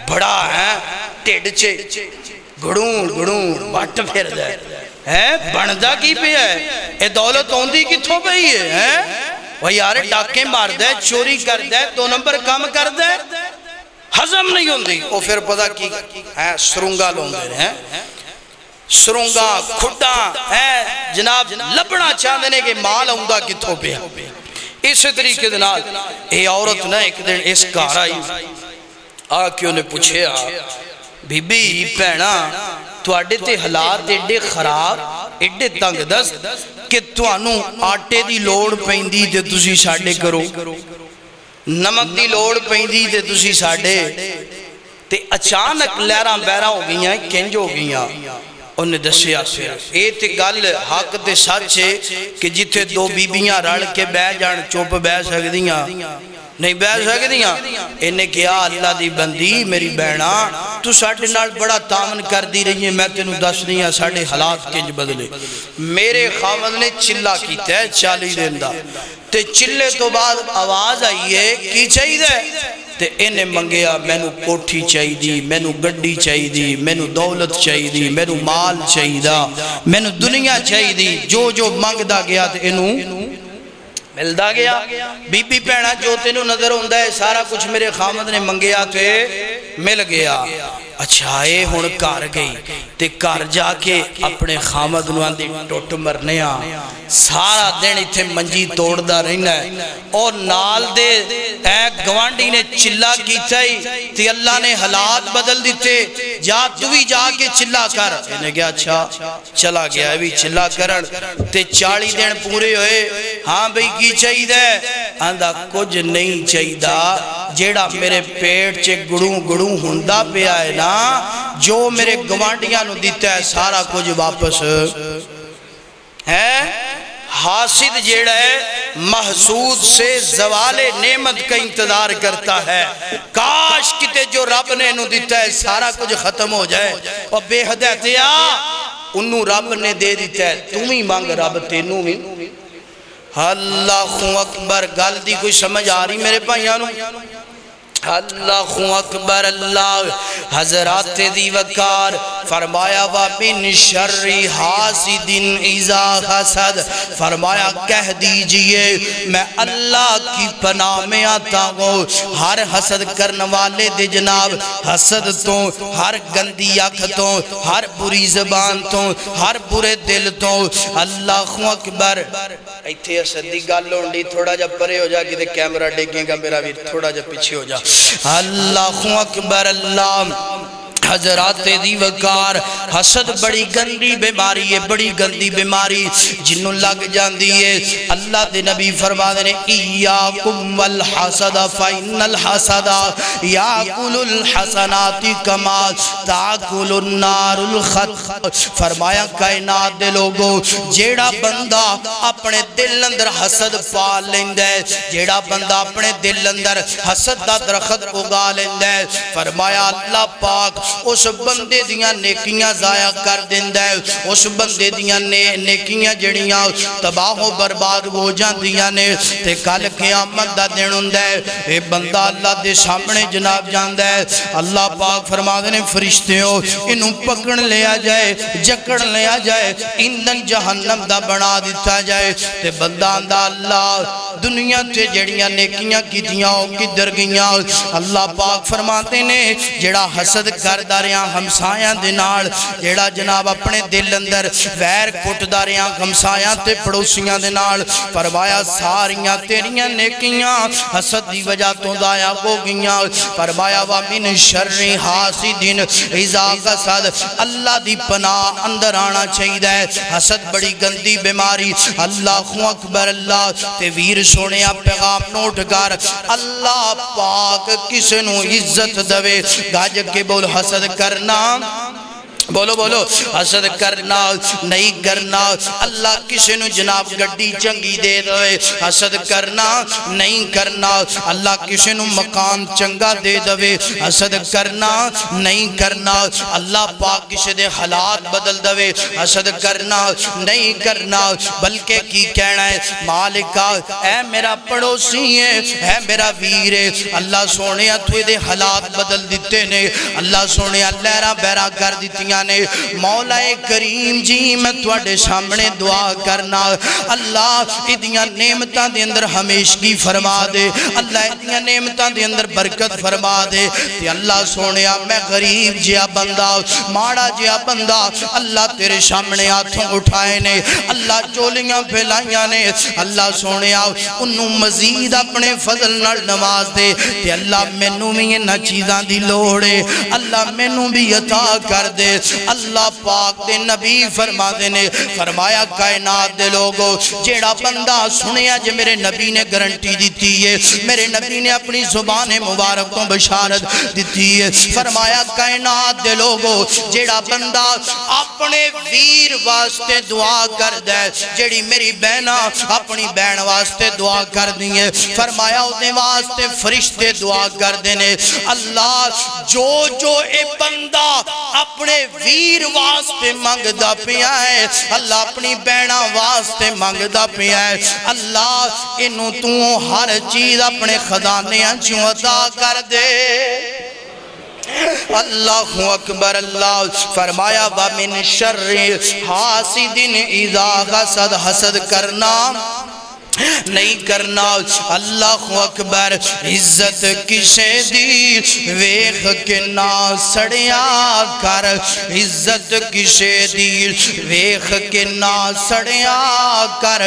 بڑا ہے ٹیڈچے گھڑوں گھڑوں بٹ پھر دے بندہ کی پہ ہے، اے دولت ہوندی کتھوں پہی ہے، وہ یار ڈاکے مار دے چوری کر دے دو نمبر کام کر دے حضم نہیں ہوندی، وہ پھر پتا کی سرنگا لوندے ہیں، سرنگا کھڑا ہے جناب لبنا چاندنے کے مال ہوندہ کتھوں پہ ہے۔ اس طریقے دنال اے عورت نہ ایک دن اس کار آئی آکے انہیں پوچھے بی بی پہنا تو آڈے تے حالات ایڈے خراب ایڈے تنگ دست کہ تو آنو آٹے دی لوڑ پہندی تے تسی ساڑے کرو، نمک دی لوڑ پہندی تے تسی ساڑے، تے اچانک لیران بیرہ ہو گئی ہیں، کنج ہو گئی ہیں، انہیں دسیا پھر اے تے گل حق تے سچ ہے کہ جتھے دو بیبیاں رڑ کے بے جان چوپ بے سکدیاں نہیں بے سکدیاں، انہیں کیا اللہ دی بندی میری بہنا تو ساڑھے نال بڑا تامن کر دی رہی ہے، میں تینوں دس دیا ساڑھے حالات کنج بدلے، میرے خامد نے چلا کیتا ہے 40 دن دا تے چلے تو بعد آواز آئی ہے کی چاہی دے تے انہیں منگیا مینو کوٹھی چاہی دی، مینو گڑی چاہی دی، مینو دولت چاہی دی، مینو مال چاہی دا، مینو دنیا چاہی دی، جو جو منگ دا گیا تے انہوں ملدا گیا۔ بی بی پہنا جو تینوں نظر ہوندہ ہے سارا کچھ میرے خامد نے منگیا تے مل گیا۔ اچھا اے ہون کار گئی تے کار جا کے اپنے خامد نوان دی ٹوٹ مرنے سارا دن ایتھے منجی توڑ دا رہنا ہے، اور نال دے گوانڈی نے چلا کی تھائی تے اللہ نے حالات بدل دیتے، جا تو بھی جا کے چلا کر، انہیں کہا اچھا چلا گیا ہے بھی چلا کرن تے 40 دن پورے ہوئے، ہاں بھئی کی چاہی دے آندھا کچھ نہیں چاہی دا، جیڑا میرے پیٹ چے گڑوں گڑوں ہندہ پہ آئے نا، جو میرے گوانڈیاں نو دیتا ہے سارا کچھ واپس ہے۔ حاسد جیڑا ہے محسود سے زوال نعمت کا انتظار کرتا ہے، کاش کتے جو رب نے انہوں دیتا ہے سارا کچھ ختم ہو جائے، اور بے حد احتیا انہوں رب نے دے دیتا ہے، تم ہی مانگ رب تینوں ہی۔ اللہ اکبر، گل دی کوئی سمجھ آ رہی میرے بھائیانوں؟ اللہ اکبر، اللہ حضرات دی وقار فرمایا وَمِن شَرِّ حَاسِدٍ اِذَا حَسَدَ، فرمایا کہہ دیجئے میں اللہ کی پناہ میں آتا ہوں ہر حسد کرنے والے دے جناب حسد تو، ہر گندی آنکھ تو، ہر بری زبان تو، ہر برے دل تو۔ اللہ اکبر، ایتھے حسد دی گل ہونڈی تھوڑا جا پرے ہو جا کہ کیمرہ ڈیگیں گا میرا بھی تھوڑا جا پیچھے ہو جا۔ اللہ اکبر، اللہ حضرات دی وقار حسد بڑی گندی بیماری ہے، بڑی گندی بیماری جنوں لگ جاندی ہے۔ اللہ دے نبی فرما دے ایاکم والحسد فإن الحسد یاکل الحسنات کما تاکل النار الخط۔ فرمایا کائنات دے لوگو جیڑا بندہ اپنے دل اندر حسد پال لیندہ ہے، جیڑا بندہ اپنے دل اندر حسد دا درخت اگا لیندہ ہے، فرمایا اللہ پاک اس بندے دیاں نیکیاں ضائع کر دیندہ ہے، اس بندے دیاں نیکیاں جڑیاں تباہ و برباد ہو جاندیاں نے، تے کل قیامت دا دن ہوندہ ہے۔ اے بندہ اللہ دے سامنے جناب جاندہ ہے، اللہ پاک فرما دے فرشتے ہو انہوں پکڑ لیا جائے، جکڑ لیا جائے، ایندھن جہنم دا بنا دیتا جائے، تے بندہ اندہ اللہ دنیا تے جڑیاں نیکیاں کی دیاں ہو کدھر گیاں۔ اللہ پاک فرماتے نے جڑا حسد کرداریاں ہمسایاں دے نال، جڑا جناب اپنے دل اندر ویر کٹداریاں ہمسایاں تے پڑوسیاں دے نال، فرمایا ساریاں تیریاں نیکیاں حسد دی وجہ تو ضائع ہو گیاں۔ فرمایا وَمِن شَرِّ حَاسِدٍ اِذَا حَسَدَ، اللہ دی پناہ اندر آنا چاہیے ہے۔ حسد بڑی گندی بیماری، اللہ اکبر اللہ تے ویر سونے پیغام نوٹ کر، اللہ پاک کسے نو عزت دوے گاج کے بول حسد کرنا، بولو بولو حسد کرنا نہیں کرنا، اللہ کسے نو جناب گڑی چنگی دے دوے حسد کرنا نہیں کرنا، اللہ کسے نو مقام چنگا دے دوے حسد کرنا نہیں کرنا، اللہ پاک کسے دے حالات بدل دوے حسد کرنا نہیں کرنا، بلکہ کی کہنا ہے مالکہ اے میرا پڑوسی ہے، اے میرا ویر ہے، اللہ سونیا تو دے حالات بدل دیتے نے، اللہ سونیا لہرہ بہرہ کر دیتی نے، مولا کریم جی میں تواڈے سامنے دعا کرنا، اللہ ادیاں نعمتاں دے اندر ہمیشگی فرما دے، اللہ ادیاں نعمتاں دے اندر برکت فرما دے، تے اللہ سونیا میں غریب جیا بندہ ماڑا جیا بندہ اللہ تیرے سامنے ہاتھوں اٹھائے نے، اللہ چولیاں پھیلائیاں نے، اللہ سونیا انہوں مزید اپنے فضل نال نواز دے، تے اللہ مینوں بھی انہاں چیزاں دی لوڑے، اللہ مینوں بھی عطا کر دے۔ اللہ پاک دے نبی فرما دینے، فرمایا کائنات دے لوگو جیڑا بندہ سنیا جے میرے نبی نے گارنٹی دیتی ہے، میرے نبی نے اپنی زبان مبارک کو بشارت دیتی ہے، فرمایا کائنات دے لوگو جیڑا بندہ اپنے ویر واسطے دعا کر دے، جیڑی میری بہنہ اپنی بہن واسطے دعا کر دیئے، فرمایا اُدھے واسطے فرشتے دعا کر دینے، اللہ جو اے بندہ اپنے ویر واسطے مانگدا پیا ہے، اللہ اپنی بہنہ واسطے مانگدا پیا ہے، اللہ انہوں تو ہر چیز اپنے خزانے چوں عطا کر دے۔ اللہ اکبر اللہ فرمایا وَمِن شَرِّ حَاسِدٍ اِذَا حَسَدَ، حسد کرنا نہیں کرنا، اللہ اکبر عزت کسے دی ویخ کے نہ سڑیا کر، عزت کسے دی ویخ کے نہ سڑیا کر،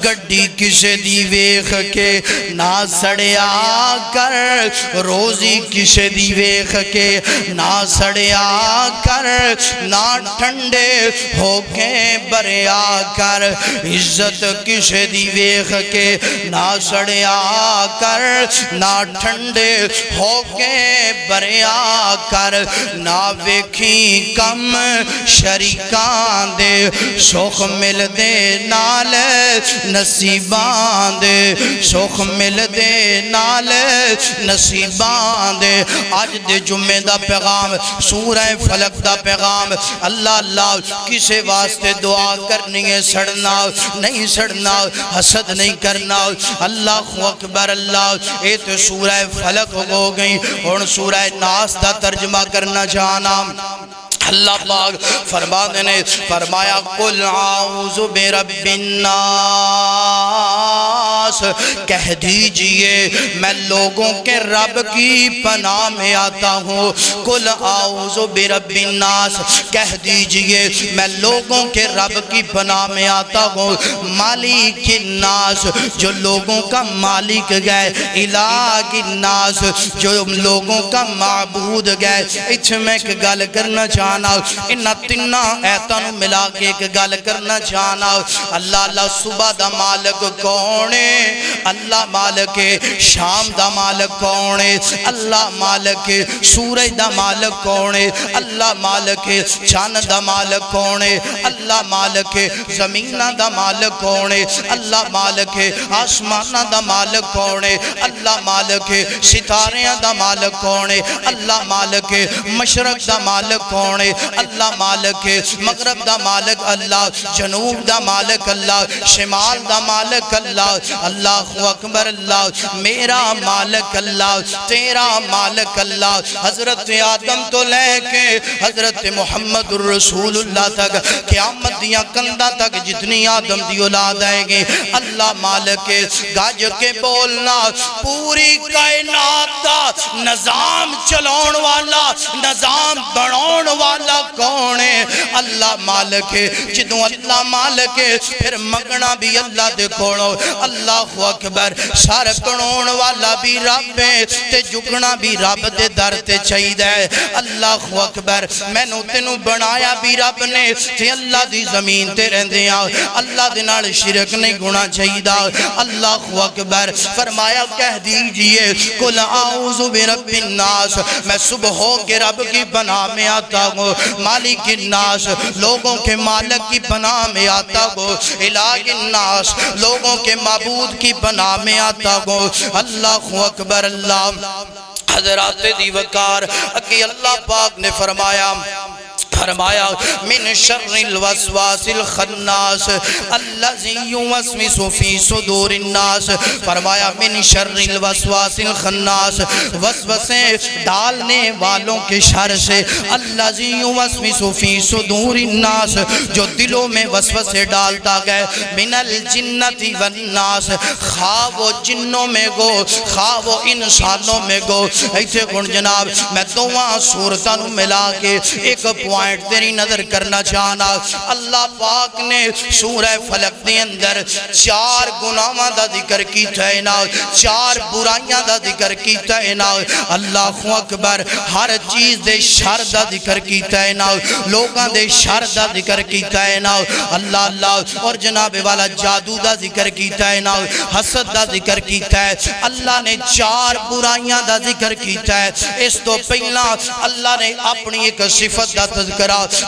گڑی کسے دی ویخ کے نہ سڑیا کر، روزی کسے دی ویخ کے نہ سڑیا کر، نہ ٹھنڈے ہو کے بریا کر، عزت کسے دی ویخ کے نہ سڑیا کر، نہ ٹھنڈے ہو کے بریا کر، نہ ویکھی کم شریکان دے، سوخ مل دے نال نصیبان دے، سوخ مل دے نال نصیبان دے۔ آج دے جمعہ دا پیغام سورہ فلق دا پیغام، اللہ اللہ کسے واسطے دعا کرنی ہے، سڑنا نہیں سڑنا، حسد نہیں کرنا، اللہ اکبر اللہ۔ اے تو سورہ فلق ہو گئی، اور سورہ ناس دا ترجمہ کرنا چاہنا۔ اللہ پاک فرما دینے فرمایا قُلْ عَوْذُ بِرَبِّ النَّاسِ الناس کہہ دیجئے میں لوگوں کے رب کی پناہ میں آتا ہوں قل اعوذ برب الناس کہہ دیجئے میں لوگوں کے رب کی پناہ میں آتا ہوں مالک الناس جو لوگوں کا مالک گئے الہ الناس جو لوگوں کا معبود گئے اچھ میں ایک گل کرنا چاہنا انہا تنہ ایتانو ملا کے ایک گل کرنا چاہنا اللہ صبح دا مالک کونے اللہ مالک شام دا مالک کونے اللہ مالک سورج دا مالک کونے اللہ مالک چاند دا مالک کونے اللہ مالک زمین دا مالک کونے اللہ مالک آسمان دا مالک کونے اللہ مالک ستاریاں دا مالک کونے اللہ مالک مشرق دا مالک کونے اللہ مالک مغرب دا مالک اللہ جنوب دا مالک اللہ شمال دا مالک اللہ اللہ اکبر اللہ میرا مالک اللہ تیرا مالک اللہ حضرت آدم تو لے کے حضرت محمد الرسول اللہ تک قیامت دیا کندہ تک جتنی آدم دی اولاد آئے گی اللہ مالک گاج کے بولنا پوری کائنات دا نظام چلاؤن والا نظام بڑھاؤن والا کونے اللہ مالک جدوں اللہ مالک پھر مگنا بھی اللہ دے کھوڑو اللہ اکبر سار کنون والا بھی رب ہے تے جھکنا بھی رب دے در تے چاہید ہے اللہ اکبر میں نو تینو بنایا بھی رب نے تے اللہ دی زمین تے رہندے آؤ اللہ دے نال شرک نہیں گنا چاہیدہ اللہ اکبر فرمایا کہہ دیجئے قل اعوذ برب الناس میں صبح ہو کے رب کی پناہ میں آتا ہوں مالک الناس لوگوں کے مالک کی پناہ میں آتا ہوں الہ الناس لوگوں کے معبود کی پناہ میں آتا ہوں اللہ اکبر اللہ حضرات دیوکار اکی اللہ پاک نے فرمایا من شر الوسواس الخناس الذي يوسوس في صدور الناس فرمایا من شر الوسواس الخناس وسوسے ڈالنے والوں کے شر سے الذي يوسوس في صدور الناس جو دلوں میں وسوسے ڈالتا گئے من الجنت والناس خواہ وہ جنوں میں گو خواہ وہ انسانوں میں گو ایسے گن جناب میں دعا صورتوں ملا کے ایک پوائنٹ تیری نظر کرنا چاہنا اللہ پاک نے سورہ فلق دے اندر 4 گناہاں دا ذکر کیتا ہے نا 4 برائیاں دا ذکر کیتا ہے نا اللہ اکبر ہر چیز دے شر دا ذکر کیتا ہے نا لوگاں دے شر دا ذکر کیتا ہے نا اللہ اور جناب والا جادو دا ذکر کیتا ہے نا حسد دا ذکر کیتا ہے اللہ نے 4 برائیاں دا ذکر کیتا ہے اس تو پہلا اللہ نے اپنی ایک صفت دا تذکر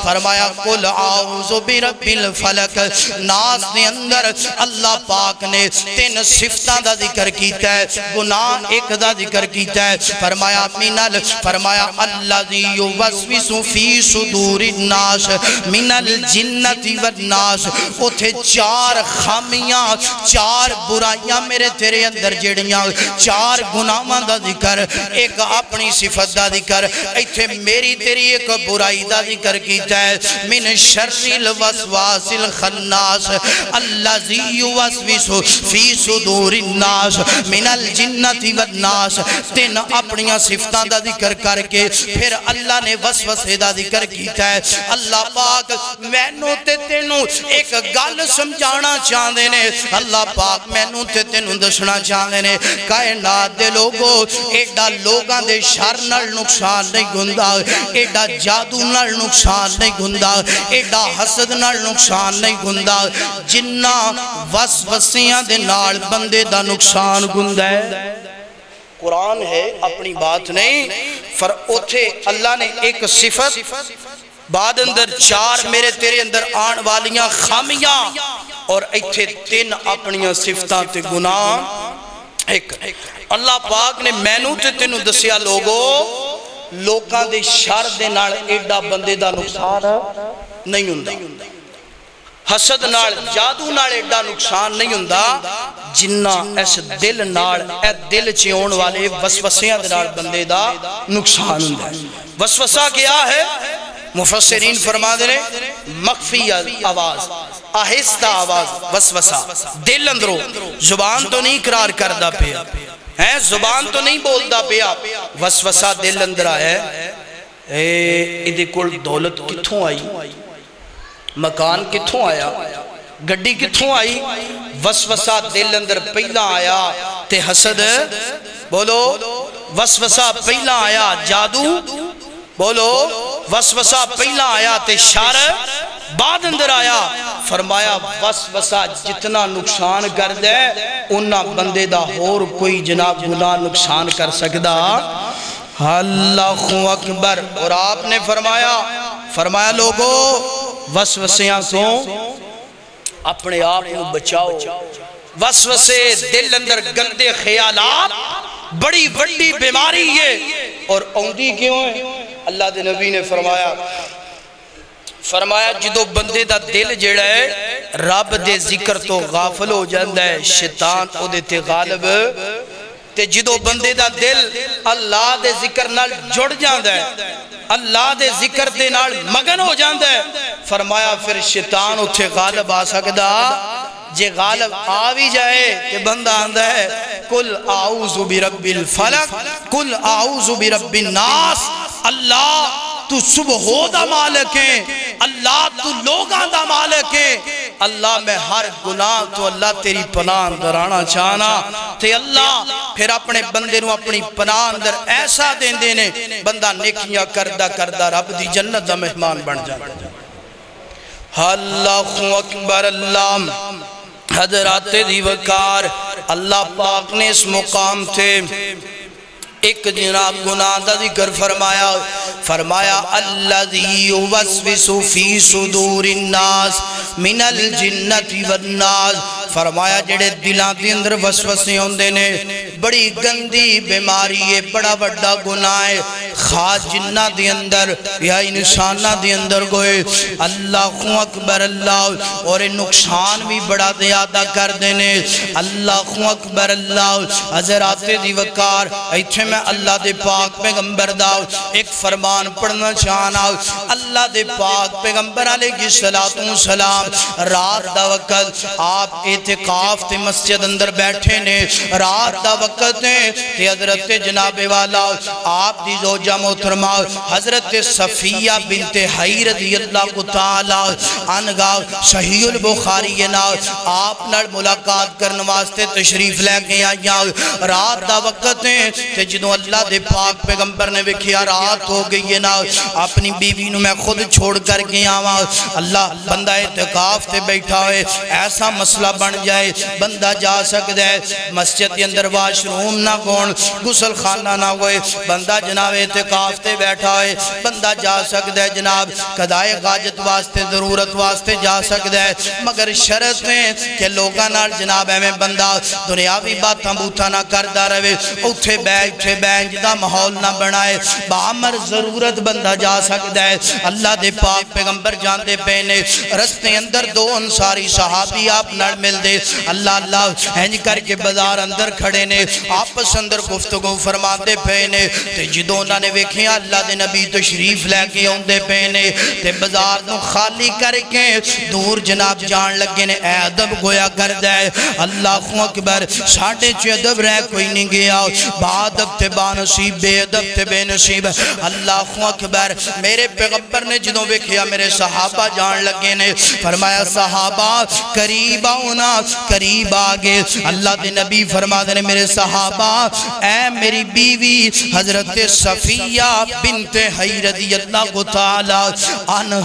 فرمایا قل اعوذ برب الفلق ناس نے اندر اللہ پاک نے 3 صفتاں دا ذکر کیتا ہے گناہ ایک دا ذکر کیتا ہے فرمایا منل فرمایا الذی یوسوس فی صدور الناس من الجنت والناس اتھے 4 خامیاں 4 برائیاں میرے تیرے اندر جڑیاں 4 گناہاں دا ذکر ایک اپنی صفت دا ذکر ایتھے میری تیری ایک برائی دا ذکر کیتا ہے من شر الوسواس الخناس الذی یوسوس فی صدور الناس من الجنت والناس 3 اپنیاں صفتاں دا ذکر کر کے پھر اللہ نے وسوسے دا ذکر کیتا ہے اللہ پاک مینوں تے تینوں ایک گل سمجھانا چاہندے نے اللہ پاک مینوں تے تینوں دسنا چاہندے نے کائنات دے لوگوں ایڈا لوگاں دے شر نال نقصان نہیں گھندا ایڈا جادو نال نقصان نہیں گھندا ایڈا حسد نال نقصان نہیں گھندا جنہ وسوسیاں دے نال بندے دا نقصان گھندا ہے قرآن ہے اپنی بات نہیں اوتھے اللہ نے ایک صفت بعد اندر 4 میرے تیرے اندر آن والیاں خامیاں اور ایتھے 3 اپنیاں صفتاں تے گناہ ایک اللہ پاک نے مینوں تے تینوں دسیا لوگاں دے شر دے نال ایڈا بندے دا نقصان نہیں ہوندا حسد نال جادو نال ایڈا نقصان نہیں ہوندا جنہ اس دل نال اے دل چ اون والے وسوسیاں دے نال بندے دا نقصان ہوندا ہے وسوسہ کیا ہے مفسرین فرما دے مخفی آواز آہستہ آواز وسوسہ دل اندروں زبان تو نہیں اقرار کردہ پیا ہے زبان تو نہیں بولدہ پیا وسوسہ دل اندر آیا ایدے کول دولت کتھوں آئی مکان کتھوں آیا گڈی کتھوں آئی وسوسہ دل اندر پہلا آیا تے حسد بولو وسوسہ پہلا آیا جادو بولو وسوسہ پہلا آیا تے شر بعد اندر آیا فرمایا وسوسہ جتنا نقصان کر دے انہا بندے دا اور کوئی جناب گناہ نقصان کر سکدا اللہ اکبر اور آپ نے فرمایا لوگو وسوسیاں تو اپنے آپ کو بچاؤ وسوسے دل اندر گندے خیالات بڑی بڑی بیماری ہے اور اوندی کیوں ہے اللہ دے نبی نے فرمایا جدو بندے دا دل جڑا ہے رب دے ذکر تو غافل ہو جاندہ ہے شیطان او دے تے غالب تے جدو بندے دا دل اللہ دے ذکر نال جڑ جاندہ ہے اللہ دے ذکر دے نال مگن ہو جاندہ ہے فرمایا پھر شیطان اتھے غالب آ سکدا جے غالب آ بھی جائے کہ بندہ آندہ ہے کل اعوذ برب الفلق کل اعوذ برب الناس اللہ تو صبح دا مالک ہے اللہ تو لوگاں دا مالک ہے اللہ میں ہر گناہ تو اللہ تیری پناہ اندر آنا چاہنا تے اللہ پھر اپنے بندے نو اپنی پناہ اندر ایسا دین دینے بندہ نیکیاں کردہ رب دی جنت دا مہمان بن جائے اللہ اکبر اللہ حضرات دی وقار اللہ پاک نے اس مقام تھے ایک جناب گناہ دا ذکر فرمایا الذی یوسوس فی صدور الناس من الجنت والناس فرمایا جڑے دلاں دے اندر وسوسے ہوندے نے بڑی گندی بیماری ہے بڑا بڑا گناہ ہے خاص جنہ دے اندر یا انسانہ دے اندر گوئے اللہ اکبر اللہ اور نقصان بھی بڑا زیادہ کر دینے اللہ اکبر اللہ حضرات دی وقار ایتھے میں اللہ دے پاک پیغمبر دا ایک فرمان پڑھنا چاہنا اللہ دے پاک پیغمبر علیہ السلام رات دا وقت آپ اعتقاف تے مسجد اندر بیٹھے نے رات دا وقت تے حضرت جناب والا آپ دی زوجہ محترمہ حضرت صفیہ بنت حی رضی اللہ کو تعالی عنہ صحیح البخاری نا آپ نال ملاقات کرنے واسطے تشریف لے کے آیا رات دا وقت تے جدوں اللہ دے پاک پیغمبر نے وکھیا رات ہو گئی ہے نا اپنی بیوی نو میں خود چھوڑ کر کے آواں اللہ بندہ اعتکاف تے بیٹھا ہے ایسا مسئلہ بن جائے بندہ جا سکتا ہے مسجد کے اندر واش روم نہ کون غسل خانہ نہ ہوئے بندہ جناب اعتکاف تے بیٹھا ہے بندہ جا سکتا ہے جناب قضائے حاجت واسطے ضرورت واسطے جا سکتا ہے مگر شرط ہے کہ لوگاں نال جناب میں بندہ دنیاوی باتاں بوتاں نہ کردہ رہے اتھے بیٹھ جدا ماحول نہ بنائے بامر ضرورت بندہ جا سکتا ہے اللہ دے پاک پیغمبر جاندے پینے رستے اندر دو انصاری صحابی آپ نڑ مل دے اللہ ہنج کر کے بازار اندر کھڑے نے آپس اندر گفتگو فرما دے پینے تے جدوں انہوں نے ویکھیں اللہ دے نبی تشریف لے کے ہوں دے پینے تے بازار نو خالی کر کے دور جناب جان لگے نے اے عدب گویا کر دے اللہ اکبر ساڑھے چھ عدب رہ کوئی نہیں گیا بعدب تے بانصیب بے عدب تے بے نصیب اللہ اکبر میرے پیغمبر نے جدوں ویکھیا میرے صحابہ جان لگے نے فرمایا صحابہ قریب آؤنا قریب آگے اللہ دے نبی فرما دے میرے صحابہ اے میری بیوی حضرت صفیہ بنت حی رضی اللہ کو تعالی عنہ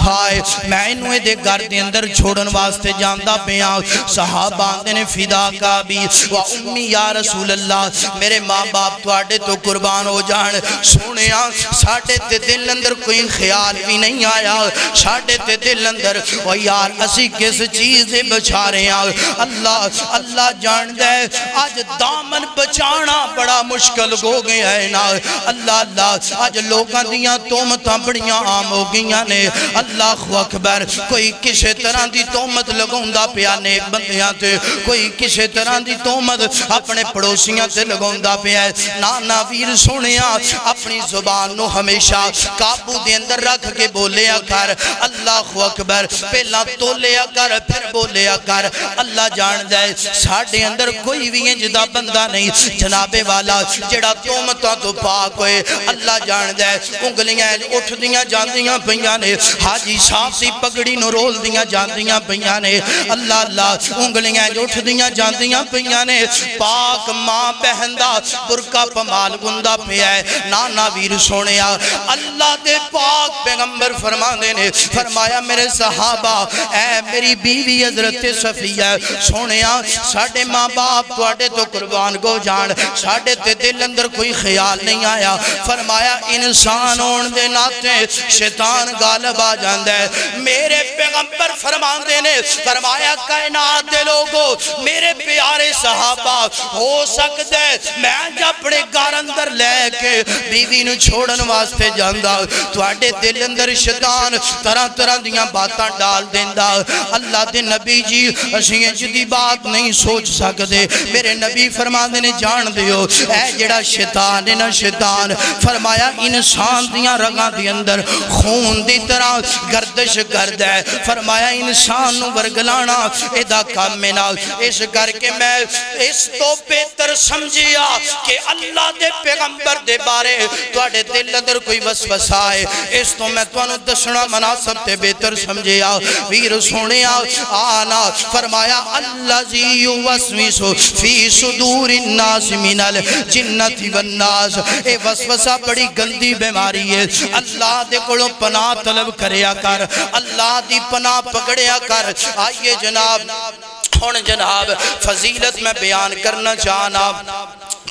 میں انوے دے گھر دے اندر چھوڑن واسطے جاندہ پیا صحابہ نے فدا کا بھی و امی یا رسول اللہ میرے ماں باپ توڑے تو قربان ہو جان سونیا ساڑھے تے دل اندر کوئی خیال بھی نہیں آیا ساڑھے تے دل اندر وہ یار اسی کس چیزیں بچا رہے ہیں اللہ جان دے آج دامن بچانا بڑا مشکل ہو گیا ہے نا اللہ آج لوگاں دیاں تومتاں بڑیاں عام ہو گئیاں نے اللہ اکبر کوئی کسے طرح دی تومت لگوں دا پیا نیک بندیاں تے کوئی کسے طرح دی تومت اپنے پڑوسیاں تے لگوں دا پیا نانا ویر سنیا اپنی زبان نو ہمیشہ قابو دے اندر رکھ کے بولیا کر اللہ اکبر پہلا تولیا کر پھر بولیا کر اللہ جان جائے ساڑھے اندر کوئی بھی انجدہ بندہ نہیں جناب والا جڑا تومتہ تو پاک ہوئے اللہ جان جائے انگلیاں اٹھ دیاں جاندیاں پہیاں نے حاجی صاحب دی پگڑی نو رول دیاں جاندیاں پہیاں نے اللہ اللہ انگلیاں اٹھ دیاں جاندیاں پہیاں نے پاک ماں بہندہ برکہ پمال گندہ پہ آئے نانا ویر سونیا اللہ دے پاک پیغمبر فرمانے نے فرمایا میرے صحابہ اے میری بیوی حضرت صفیہ سونیا ساڑھے ماں باپ توڑے تو قربان کو جان ساڑھے تے دل اندر کوئی خیال نہیں آیا فرمایا انسان ہون دے ناتے شیطان غالب آ جاندے میرے پیغمبر فرماندے نے فرمایا کائنات دے لوگو میرے پیارے صحابہ ہو سکتے میں جب اپنے گھر اندر لے کے بیوی نو چھوڑن واسطے جاندہ توڑے دل اندر شیطان طرح طرح دیاں باتاں ڈال دیندہ اللہ دے نبی جی اسی جدی بات نہیں سوچ سکتے میرے نبی فرماندے نے جان دیو اے جڑا شیطان ہے نا شیطان فرمایا انسان دیاں رگاں دی اندر خون دی طرح گردش کرد ہے فرمایا انسان نو ورگلانا ایدہ کام میں نہ اس کر کے میں اس تو بہتر سمجھیا کہ اللہ دے پیغمبر دے بارے توڑے دل اندر کوئی وسوسہ آئے اس تو میں توانو دسنا مناسب تے بہتر سمجھیا ویر سونیا آنا فرمایا اللذی وسوسو فی صدور الناس من الجنت والناس اے وسوسہ بڑی گندی بیماری ہے اللہ دے کڑوں پناہ طلب کریا کر اللہ دی پناہ پکڑیا کر آئیے جناب ہون جناب فضیلت میں بیان کرنا چاہنا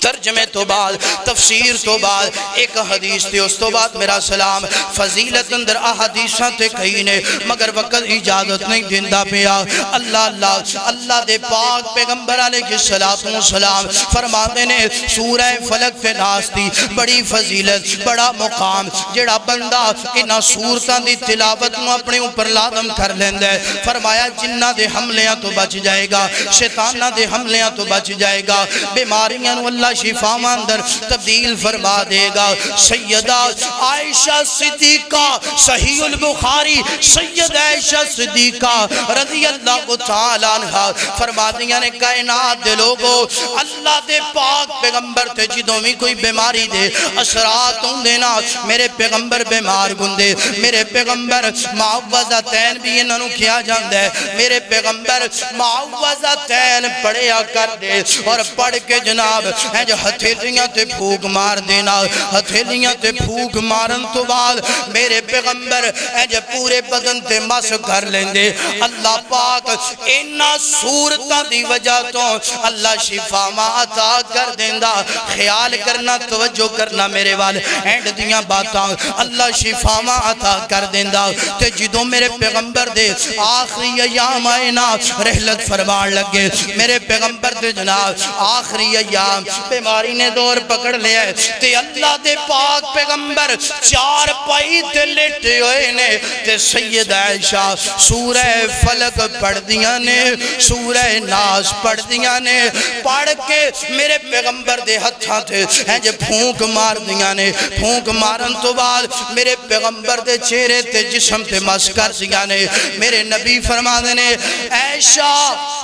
ترجمے تو بعد تفسیر تو بعد ایک حدیث تھی اس تو بعد میرا سلام فضیلت اندر احادیثاں تے کہیں نے مگر وقت اجازت نہیں دیندہ پیا اللہ دے پاک پیغمبر علیہ السلام فرماتے نے سورہ فلق پہ ناس دی بڑی فضیلت بڑا مقام جڑا بندہ انہا سورتاں دی تلاوت نو اپنے اوپر لازم کر لیندے فرمایا جنہ دے حملیاں تو بچ جائے گا شیطانہ دے حملیاں تو بچ جائے گا بیماریاں نو اللہ شفا ماندر تبدیل فرما دے گا سیدہ عائشہ صدیقہ صحیح البخاری سید عائشہ صدیقہ رضی اللہ تعالیٰ عنہ فرما دیا نے کائنات دے لوگو اللہ دے پاک پیغمبر تے جدوں میں کوئی بیماری دے اثرات ہوں دینا میرے پیغمبر بیمار گندے میرے پیغمبر معوذتین بھی انہوں کیا جاندے میرے پیغمبر معوذتین پڑھیا کر دے اور پڑھ کے جناب ہے جو ہتھیلیاں تے پھوک مار دینا ہتھیلیاں تے پھوک مارن تو بعد میرے پیغمبر ہے جو پورے بدن تے مس کر لیندے اللہ پاک انہا صورتاں دی وجہ تو اللہ شفا عطا کر دیندہ خیال کرنا توجہ کرنا میرے والے اینڈ دیاں باتاں اللہ شفا عطا کر دیندہ تے جدوں میرے پیغمبر دے آخری ایام آئینا رحلت فرمان لگے میرے پیغمبر دے جناب آخری ایام بیماری نے دور پکڑ لیا ہے تے اللہ دے پاک پیغمبر چار پائی تے لیٹے ہوئے نے تے سید عائشہ سورہ فلق پڑھ دیا نے سورہ ناس پڑھ دیا نے پڑھ کے میرے پیغمبر دے ہتھاں تھے ہیں جو پھونک مار دیا نے پھونک مارن تو بعد میرے پیغمبر دے چہرے تے جسم تے مس کر دیا نے میرے نبی فرما دینے عائشہ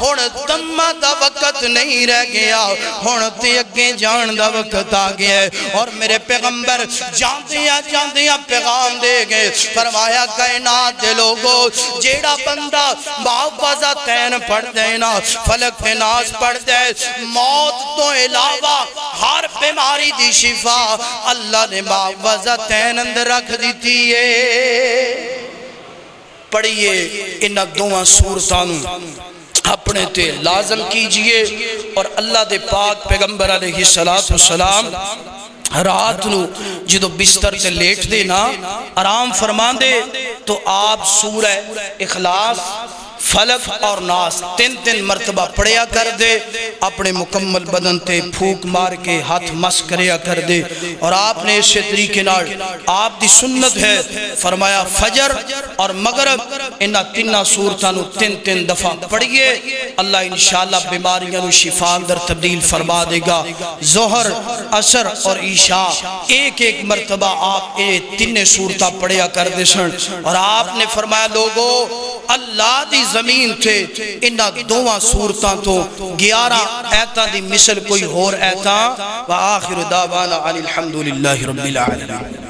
ہون دمہ دا وقت نہیں رہ گیا ہون تے اگے جان دا وقت آ گیا ہے اور میرے پیغمبر جاندیاں پیغام دے گئے فرمایا کائنات دے لوگو جیڑا بندہ معوذتین پڑھ دینا فلق پہ ناس پڑھ دے موت تو علاوہ ہر بیماری دی شفا اللہ نے معوذتین اندر رکھ دیتی ہے پڑھئے انہ دوہاں صورتانوں اپنے تے لازم کیجئے اور اللہ دے پاک پیغمبر علیہ السلام رات نو جدو بستر تے لیٹ دے نا آرام فرمان دے تو آپ سورہ اخلاص فلق اور ناس تین تین مرتبہ پڑھیا کر دے، اپنے مکمل بدن تے پھوک مار کے ہاتھ مس کریا کر دے۔ اور آپ نے اسے طریقے نال آپ دی سنت ہے، فرمایا فجر اور مغرب انہاں تینہ صورتانو تین تین دفعہ پڑھئے، اللہ انشاءاللہ بیماریاں نو شفا اندر تبدیل فرما دے گا۔ ظہر، عصر اور عشاء ایک ایک مرتبہ آپ تینے صورتہ پڑھیا کر دے سن، اور آپ نے فرمایا لوگو اللہ دی زمین تھے انہاں دوہاں صورتاں تو 11 ایتاں دی مثل کوئی اور ایتاں۔ وآخر دعوانا عن الحمدللہ رب العالمین۔